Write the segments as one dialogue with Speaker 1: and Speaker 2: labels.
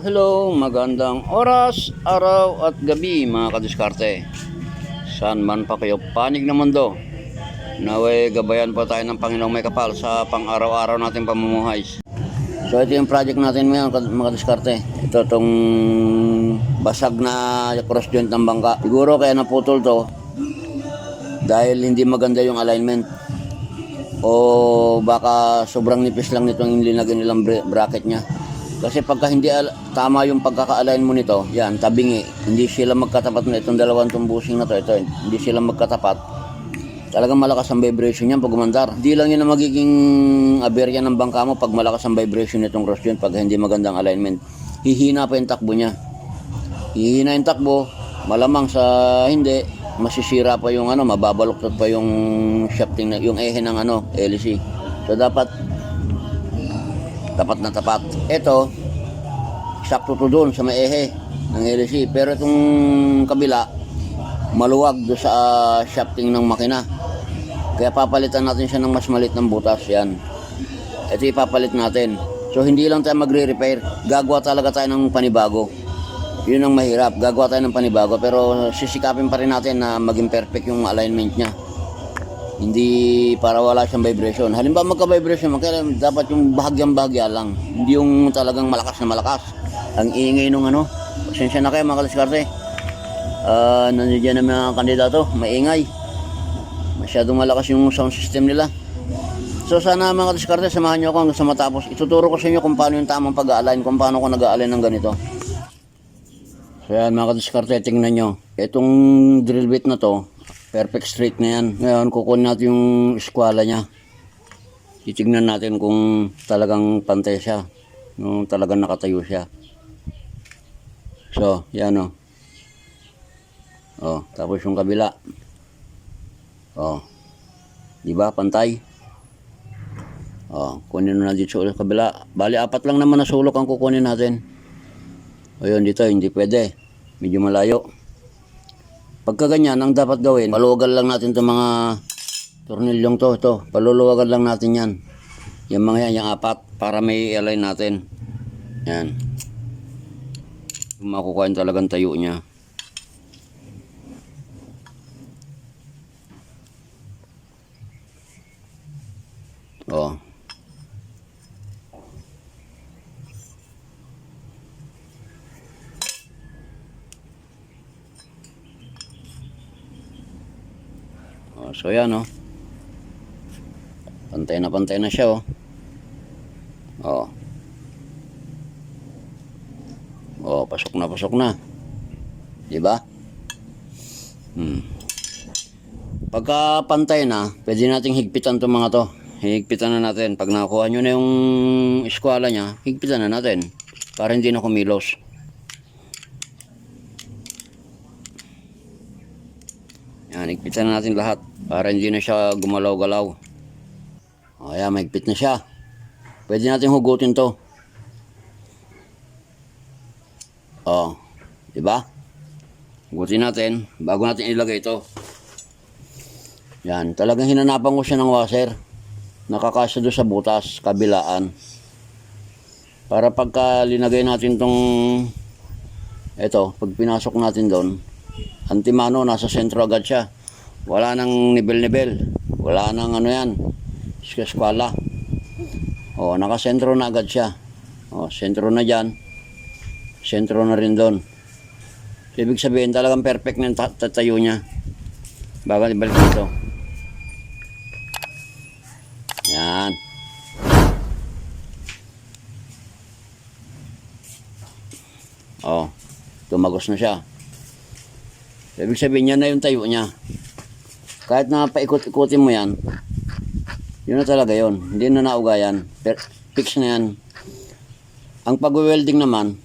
Speaker 1: Hello, magandang oras, araw at gabi mga kadiskarte. Saan man pa kayo panig ng mundo, naway gabayan po tayo ng Panginoong may kapal sa pang-araw-araw nating pamumuhay. So ito yung project natin ngayon mga kadiskarte. Ito tong basag na cross joint ng bangka. Siguro kaya naputol to dahil hindi maganda yung alignment, o baka sobrang nipis lang nitong linagyan nilang bracket nya. Kasi pagka hindi tama yung pagkaka-align mo nito, yan, tabingi, hindi sila magkatapat na itong dalawang tumbusing na to, hindi sila magkatapat. Talagang malakas ang vibration yan pag umandar. Hindi lang yun ang magiging aberya ng bangka mo pag malakas ang vibration nitong cross joint pag hindi magandang alignment. Hihina pa yung takbo niya. Hihina yung takbo, malamang sa hindi, masisira pa yung mababaluktot pa yung shafting, yung ehe ng LC. So dapat tapat na tapat. Ito, sakto to doon sa may ehe ng LC. Pero itong kabila, maluwag do sa shafting ng makina. Kaya papalitan natin siya ng mas maliit ng butas. Yan. Ito ipapalit natin. So hindi lang tayo magre-repair. Gagawa talaga tayo ng panibago. Yun ang mahirap. Gagawa tayo ng panibago. Pero sisikapin pa rin natin na maging perfect yung alignment niya. Hindi para wala siyang vibration. Halimbawa magka-vibration, dapat yung bahagyang-bahagya lang. Hindi yung talagang malakas na malakas. Ang ingay nung pasensya na kayo mga kadiskarte. Nandiyan na mga kandidato, maingay. Masyadong malakas yung sound system nila. So sana mga kadiskarte, samahan nyo ako hanggang sa matapos. Ituturo ko sa inyo kung paano yung tamang pag-align, kung paano ko nag-align ng ganito. So yan mga kadiskarte, tingnan nyo. Itong drill bit na to, perfect straight na yan. Ngayon, kukunin natin yung eskwala niya. Titignan natin kung talagang pantay siya. Kung talagang nakatayo siya. So, yan o. Oh, tapos yung kabila. Oh. Diba, pantay? Oh, kunin na dito sa kabila. Bali, 4 lang naman na sulok ang kukunin natin. O yun, dito, hindi pwede. Medyo malayo. Pagka ganyan, ang dapat gawin, paluwagan lang natin itong mga tornilyong ito. Paluluwagan lang natin yan. Yung mga yan, yung 4, para may align natin. Yan. Makukuha talagang tayo niya. Oh. So yan pantay na siya pasok na, di ba? Pagka pantay na, pwede nating higpitan itong mga to. Higpitan na natin. Pag nakuha nyo na yung eskwala nya, higpitan na natin para hindi na kumilos. Yan, higpitan na natin lahat para hindi na siya gumalaw-galaw. Ayan, mahigpit na siya. Pwede natin hugutin to. Diba? Hugutin natin bago natin ilagay ito. Yan, talagang hinanapan ko siya ng washer. Nakakasya doon sa butas, kabilaan. Para pagka linagay natin tong pag pinasok natin doon, antimano, nasa sentro agad siya. Wala nang nibel-nibel. Wala nang yan. Eskwala. Nakasentro na agad siya. Sentro na dyan. Sentro na rin doon. So, ibig sabihin talagang perfect na tatayo niya. Bago ibalik dito. Yan. Tumagos na siya. Ibig sabihin yan na yung tayo niya. Kahit na paikot-ikutin mo yan, yun na talaga yun. Hindi na nauga yan. Fix na yan. Ang pag-welding naman,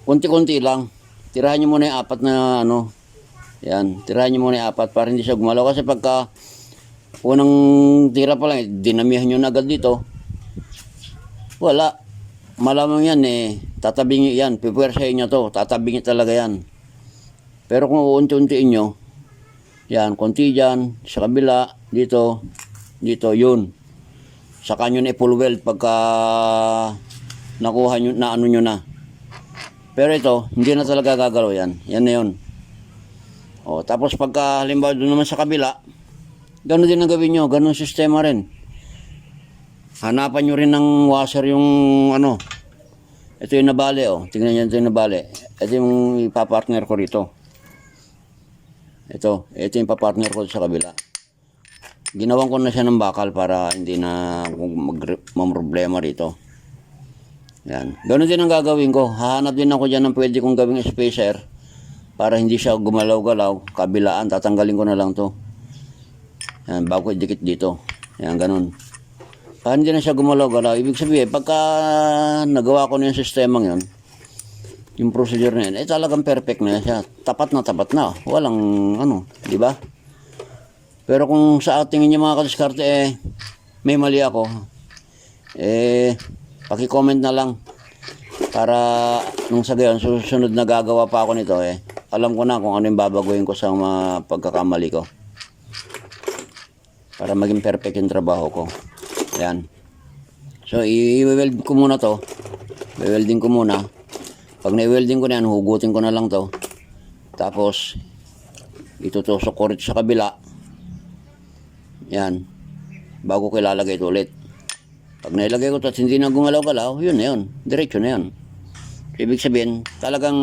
Speaker 1: kunti-kunti lang. Tirahan nyo muna yung 4 na yan. Tirahan nyo muna yung 4 para hindi siya gumalaw. Kasi pagka unang tira pa lang, dinamihan nyo na agad dito. Wala. malamang yan tatabingi yan, pipuwersahin nyo to, tatabingi talaga yan. Pero kung uunti-untiin nyo, yan, konti dyan, sa kabila, dito, yun. Saka nyo na i-full weld pagka nakuha nyo, na ano nyo na. Pero ito, hindi na talaga gagalaw yan. Yan na yun. O, tapos pagka halimbawa doon naman sa kabila, gano'n din ang gawin nyo, gano'n sistema rin. Hanapan nyo rin ng washer yung ano. Ito yung nabali, tingnan nyo ito yung nabali. Ito yung ipapartner ko rito. Ito yung papartner ko sa kabila. Ginawan ko na siya ng bakal para hindi na problema rito. Yan. Ganoon din ang gagawin ko. Hahanap din ako dyan ng pwede kong gawing spacer para hindi siya gumalaw-galaw. Kabilaan, tatanggalin ko na lang to. Yan, bago idikit dito. Yan, ganun. Para hindi na siya gumalaw-galaw. Ibig sabihin, pagka nagawa ko na yung sistemang yun, yung procedure na yun, talagang perfect na siya. Tapat na. Walang di ba? Pero kung sa tingin niyo mga kadiskarte, may mali ako, paki-comment na lang. Para nung sa gayon, susunod na gagawa pa ako nito, alam ko na kung ano yung babaguhin ko sa mga pagkakamali ko. Para maging perfect yung trabaho ko. Ayan. So, i-weld ko muna to. I-welding ko muna. Pag na-welding ko na yan, hugutin ko na lang to. Tapos, itutusok ko rito sa kabila. Yan. Bago ko ilalagay ito ulit. Pag nailagay ko ito at hindi na gumalaw-galaw, yun na yun. Diretso na yun. Ibig sabihin, talagang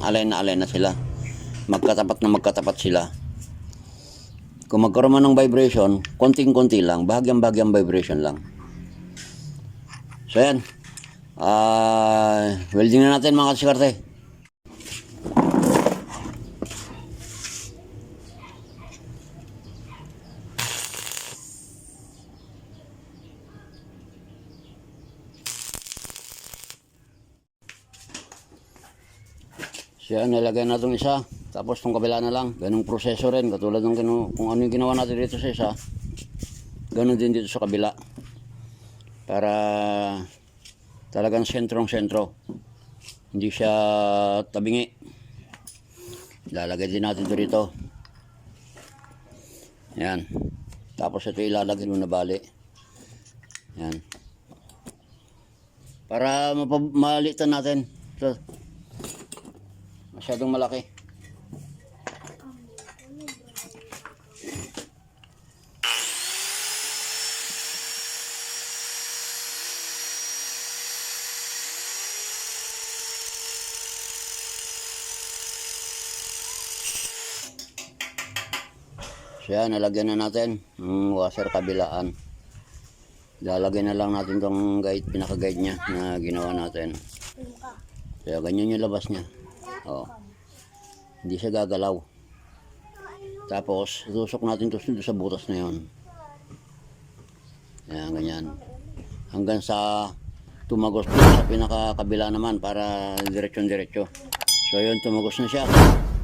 Speaker 1: alay na sila. Magkatapat sila. Kung magkaroon man ng vibration, konting-konti lang, bahagyang vibration lang. So yan. Welding na natin mga kadiskarte. So yan, nilagay na itong isa. Tapos itong kabila na lang. Ganong proseso rin. Katulad ng kung ano yung ginawa natin dito sa isa. Ganon din dito sa kabila. Para talagang sentrong-sentro. Hindi siya tabingi. Ilalagay din natin ito rito. Yan. Tapos ito ilalagay mo na bali. Yan. Para malitan natin. Ito. Masyadong malaki. So yan, nalagyan na natin ang washer kabilaan. Lalagyan na lang natin tong guide, pinaka-guide niya na ginawa natin. Kaya ganyan yung labas niya. Hindi siya gagalaw. Tapos, tusok natin ito sa butas na yun. Ayan, ganyan. Hanggang sa tumagos sa pinaka-kabila naman para diretsyon-diretso. So yun, tumagos na siya.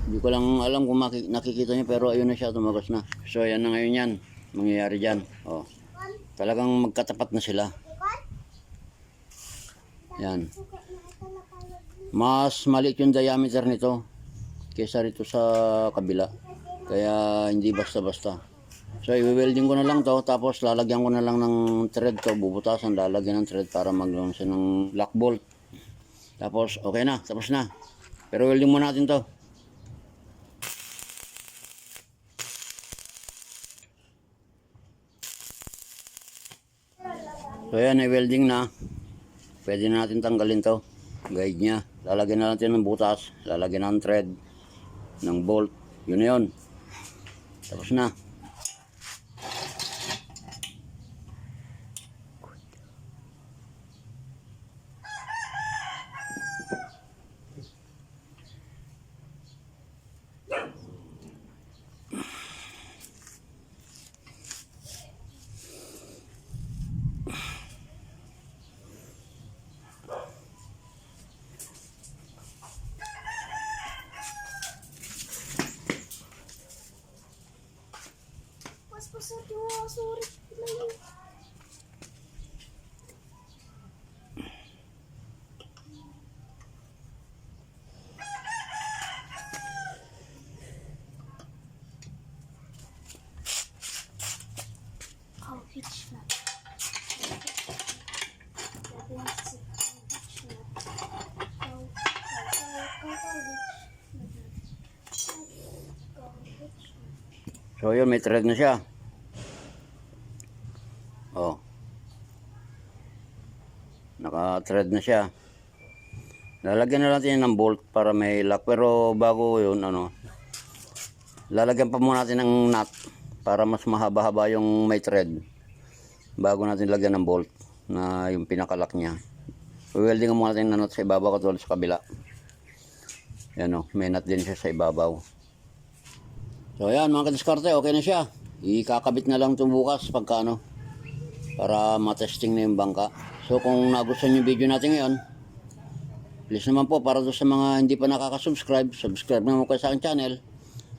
Speaker 1: Hindi ko lang alam kung nakikita niyo, pero ayun na siya, tumagos na. So yan na ngayon yan, mangyayari dyan. Talagang magkatapat na sila. Yan. Mas maliit yung diameter nito kaysa rito sa kabila. Kaya hindi basta-basta. So i-welding ko na lang to, tapos lalagyan ko na lang ng thread to, bubutasan, lalagyan ng thread para maglawan siya ng lock bolt. Tapos okay na, tapos na. Pero welding muna natin to. So yan, i-welding na. Pwede na natin tanggalin to, guide nya. Lalagyan na natin ng butas, lalagyan ng thread, ng bolt. Yun na yun. Tapos na. So yun, may thread na siya. Oh. Naka-thread na siya. Lalagyan na natin ng bolt para may lock. Pero bago yun, lalagyan pa muna natin ng nut para mas mahaba-haba yung may thread. Bago natin lagyan ng bolt na yung pinakalock niya. Welding muna natin ng nut sa ibabaw katulad sa kabila. Yan o, may nut din siya sa ibabaw. So ayan mga kadiskarte, okay na siya. Ikakabit na lang ito bukas pagka para matesting na yung bangka. So kung nagustuhan yung video natin ngayon, please naman po, para doon sa mga hindi pa nakaka-subscribe, subscribe naman kayo sa aking channel.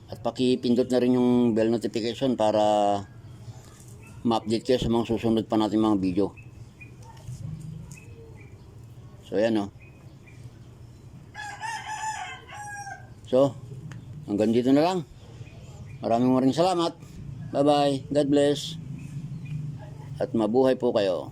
Speaker 1: At pakipindot na rin yung bell notification para ma-update kayo sa mga susunod pa natin mga video. So yan o. So, hanggang dito na lang. Maraming salamat. Bye bye. God bless. At mabuhay po kayo.